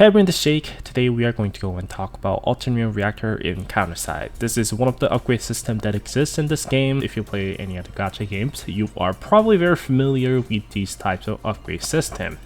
Hey everyone, this is Jake. Today we are going to go and talk about Alternium Reactor in CounterSide. This is one of the upgrade systems that exists in this game. If you play any other gacha games, you are probably very familiar with these types of upgrade system.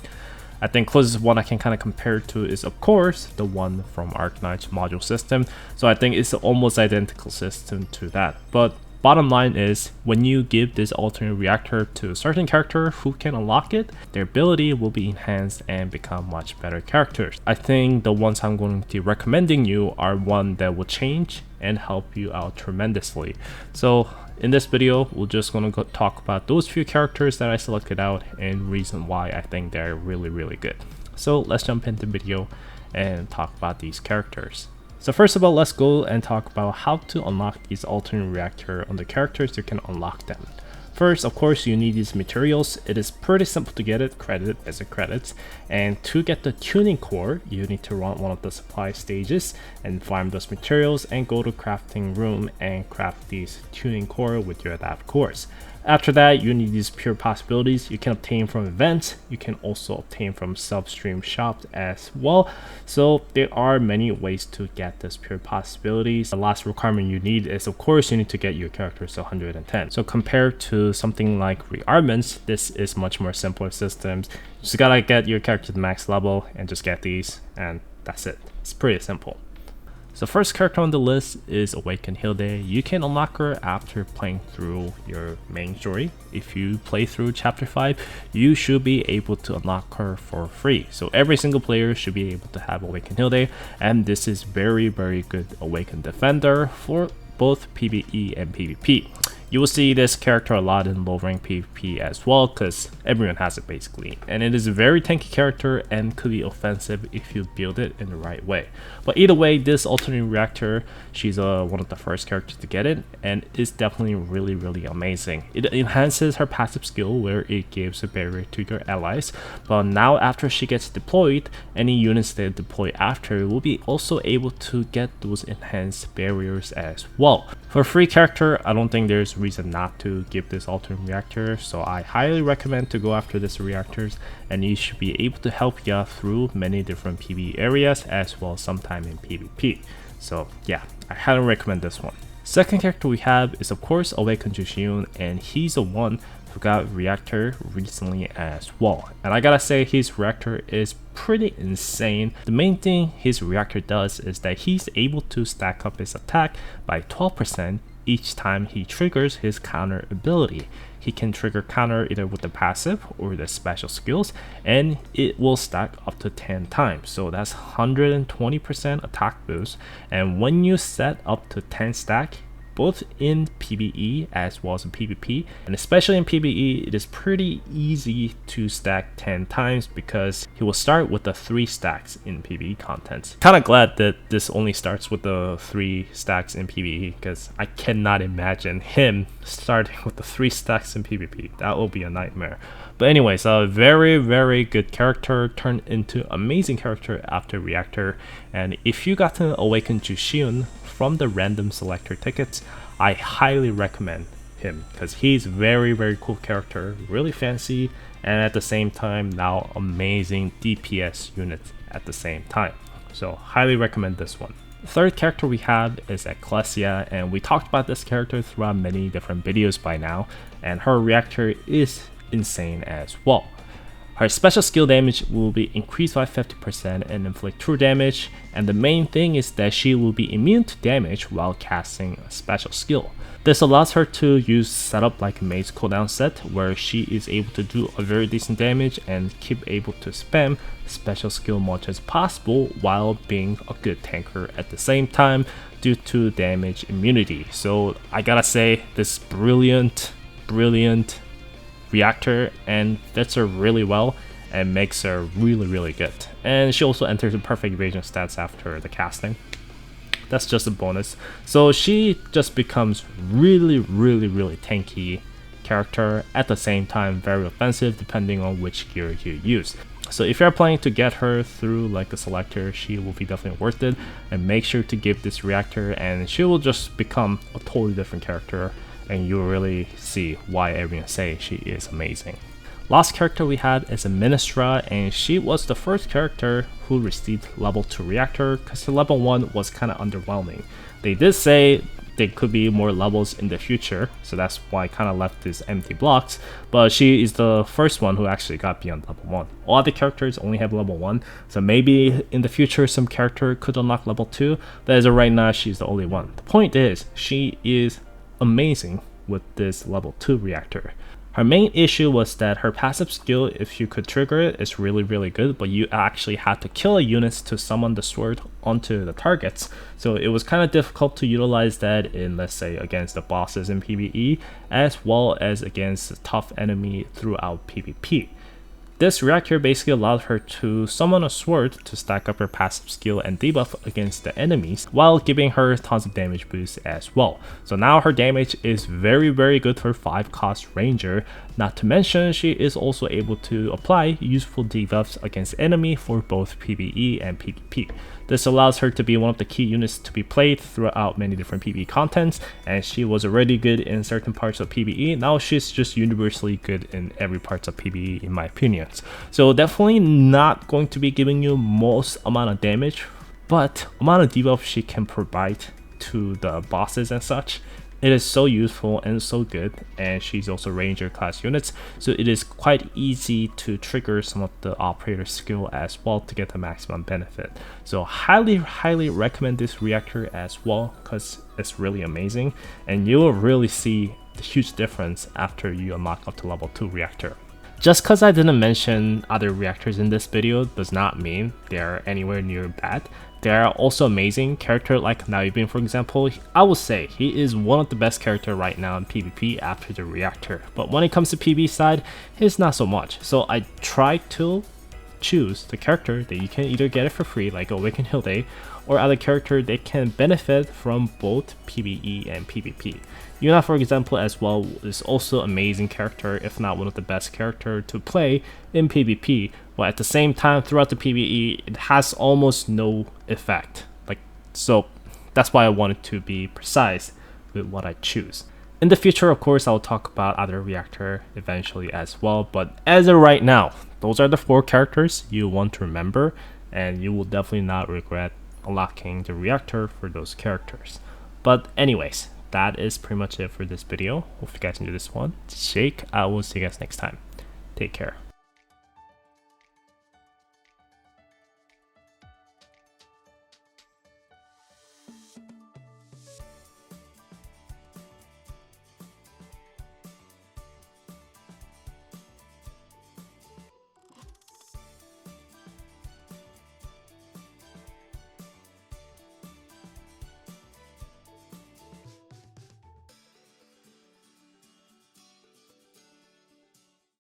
I think closest one I can kind of compare to is of course the one from Arknight's module system. So I think it's an almost identical system to that. But bottom line is, when you give this alternate reactor to a certain character who can unlock it, their ability will be enhanced and become much better characters. I think the ones I'm going to be recommending you are one that will change and help you out tremendously. So in this video, we're just going to talk about those few characters that I selected out and reason why I think they're really good. So let's jump into the video and talk about these characters. So first of all, let's go and talk about how to unlock these alternate reactor on the characters you can unlock them. First, of course, you need these materials. It is pretty simple to get it, credit as it credits. And to get the tuning core, you need to run one of the supply stages and farm those materials and go to crafting room and craft these tuning core with your adapt cores. After that, you need these pure possibilities you can obtain from events. You can also obtain from self-stream shops as well. So there are many ways to get this pure possibilities. The last requirement you need is, of course, you need to get your characters to 110. So compared to something like rearmaments, this is much more simpler systems. You just gotta get your character to the max level and just get these, and that's it. It's pretty simple. So first character on the list is Awaken Heal. You can unlock her after playing through your main story. If you play through chapter 5, you should be able to unlock her for free. So every single player should be able to have Awaken Heal, and this is very good Awaken Defender for both PvE and PvP. You will see this character a lot in low rank PvP as well, because everyone has it basically. And it is a very tanky character and could be offensive if you build it in the right way. But either way, this alternate reactor, she's one of the first characters to get it, and it's definitely really amazing. It enhances her passive skill where it gives a barrier to your allies. But now after she gets deployed, any units that deploy after will be also able to get those enhanced barriers as well. For a free character, I don't think there's reason not to give this alternate reactor, so I highly recommend to go after this reactors, and you should be able to help you through many different PvE areas as well as sometime in PvP. So yeah, I highly recommend this one. Second character we have is of course Awaken Heal, and he's the one who got reactor recently as well. And I gotta say, his reactor is pretty insane. The main thing his reactor does is that he's able to stack up his attack by 12% each time he triggers his counter ability. He can trigger counter either with the passive or the special skills, and it will stack up to 10 times. So that's 120% attack boost. And when you set up to 10 stack, both in PvE as well as in PvP, and especially in PvE, it is pretty easy to stack 10 times because he will start with the 3 stacks in PvE content. Kinda glad that this only starts with the 3 stacks in PvE, because I cannot imagine him starting with the 3 stacks in PvP. That will be a nightmare. But anyways, a very good character turned into amazing character after reactor. And if you got to Awaken Heal from the random selector tickets, I highly recommend him because he's very cool character, really fancy, and at the same time now amazing DPS units at the same time. So highly recommend this one. The third character we have is Ecclesia, and we talked about this character throughout many different videos by now, and her reactor is insane as well. Her special skill damage will be increased by 50% and inflict true damage, and the main thing is that she will be immune to damage while casting a special skill. This allows her to use setup like a maze cooldown set, where she is able to do a very decent damage and keep able to spam special skill much as possible while being a good tanker at the same time due to damage immunity. So I gotta say, this brilliant reactor and fits her really well and makes her really good. And she also enters the perfect evasion stats after the casting. That's just a bonus. So she just becomes really tanky character, at the same time very offensive depending on which gear you use. So if you're planning to get her through like a selector, she will be definitely worth it, and make sure to give this reactor and she will just become a totally different character, and you'll really see why everyone say she is amazing. Last character we had is a Ministra, and she was the first character who received level 2 reactor because the level 1 was kind of underwhelming. They did say there could be more levels in the future, so that's why I kind of left these empty blocks, but she is the first one who actually got beyond level 1. All the characters only have level 1, so maybe in the future some character could unlock level 2, but as of right now she's the only one. The point is, she is amazing with this level 2 reactor. Her main issue was that her passive skill, if you could trigger it, is really good, but you actually had to kill a unit to summon the sword onto the targets. So it was kind of difficult to utilize that in, let's say, against the bosses in PvE, as well as against a tough enemy throughout PvP. This reactor basically allowed her to summon a sword to stack up her passive skill and debuff against the enemies, while giving her tons of damage boost as well. So now her damage is very good for 5 cost ranger, not to mention she is also able to apply useful debuffs against enemy for both PvE and PvP. This allows her to be one of the key units to be played throughout many different PvE contents, and she was already good in certain parts of PvE. Now she's just universally good in every part of PvE in my opinion. So definitely not going to be giving you most amount of damage, but amount of debuff she can provide to the bosses and such, it is so useful and so good. And she's also ranger class units, so it is quite easy to trigger some of the operator skill as well to get the maximum benefit. So highly recommend this reactor as well, because it's really amazing and you will really see the huge difference after you unlock up to level 2 reactor. Just because I didn't mention other reactors in this video does not mean they're anywhere near bad. They are also amazing. Character like Naibin, for example, I will say he is one of the best character right now in PvP after the reactor. But when it comes to PvE side, he's not so much. So I try to choose the character that you can either get it for free, like Awaken Heal, or other character that can benefit from both PvE and PvP. Yuna, for example, as well, is also amazing character, if not one of the best character to play in PvP, but at the same time throughout the PvE it has almost no effect. So that's why I wanted to be precise with what I choose. In the future, of course, I'll talk about other reactor eventually as well, but as of right now, those are the 4 characters you want to remember, and you will definitely not regret unlocking the reactor for those characters. But anyways, that is pretty much it for this video. Hope you guys enjoyed this one. Shake. I will see you guys next time. Take care.